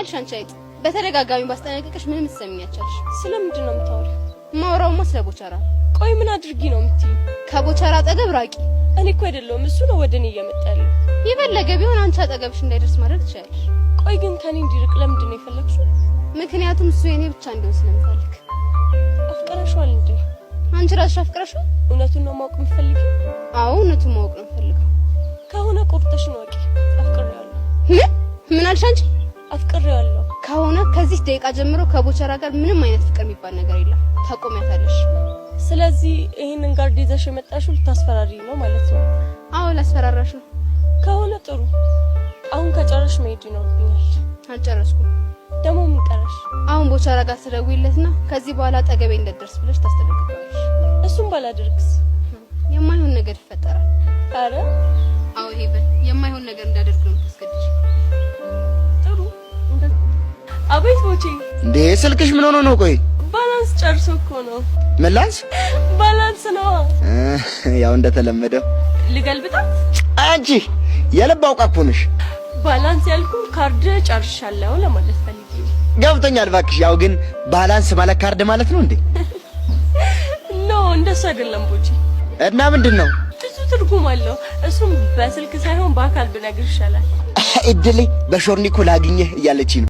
ይኸውልሽ አንቺ አይጥ በተደጋጋሚ ባስጠነቀቅሽ ምንም ትሰሚኛለሽ። ስለምንድን ነው የምታወሪው? ማውራውማ ስለ ቦቸራ። ቆይ ምን አድርጊ ነው የምትይኝ? ከቦቸራ አጠገብ ራቂ። እኔ እኮ አይደለሁም እሱ ነው ወደኔ እየመጣ ያለው። የፈለገ ቢሆን አንቺ አጠገብሽ እንዳይደርስ ማድረግ ትችያለሽ። ቆይ ግን ከኔ እንዲርቅ ለምንድን ነው የፈለግሽው? ምክንያቱም እሱ የኔ ብቻ እንዲሆን ስለምፈልግ። አፍቅረሽዋል እንዴ? አንቺ ራስሽ አፍቅረሽዋል? እውነቱን ነው ማወቅ የምትፈልጊው? አዎ እውነቱን ማወቅ ነው የምፈልገው። ከሆነ ቁርጥሽን ወቂ። አፍቅሬዋለሁ። ምን አልሽ አንቺ? አፍቅሬዋለሁ ከሆነ ከዚህ ደቂቃ ጀምሮ ከቦቸራ ጋር ምንም አይነት ፍቅር የሚባል ነገር የለም። ታቆሚያታለሽ። ስለዚህ ይሄንን ጋርድ ይዘሽ የመጣሽው ልታስፈራሪ ነው ማለት ነው? አዎ ላስፈራራሽ ነው። ከሆነ ጥሩ። አሁን ከጨረሽ መሄድ ይኖርብኛል። አልጨረስኩም። ደግሞ ምን ቀረሽ? አሁን ቦቸራ ጋር ትደውይለትና ከዚህ በኋላ ጠገቤ እንደደርስ ብለሽ ታስተደግፋለሽ። እሱን ባላደርግስ? የማይሆን ነገር ይፈጠራል። አረ አዎ ሄቨን የማይሆን ነገር እንዳደርግ ነው የምታስገድጂ። ጥሩ። አቤት ቦቼ። እንዴ ስልክሽ ምን ሆኖ ነው? ቆይ ባላንስ ጨርሶ እኮ ነው። መላንስ ባላንስ ነው። ያው እንደተለመደው ልገልብጣት። አንቺ የልብ አውቃ እኮ ነሽ። ባላንስ ያልኩ ካርድ ጨርሻለሁ ለማለት ፈልጌ። ገብቶኛል እባክሽ። ያው ግን ባላንስ ማለት ካርድ ማለት ነው እንዴ? ኖ እንደሱ አይደለም ቦቼ። እና ምንድነው? ብዙ ትርጉም አለው። እሱም በስልክ ሳይሆን በአካል ብነግርሽ ይሻላል። እድሌ በሾርኒኮ ላግኘህ እያለችኝ ነው።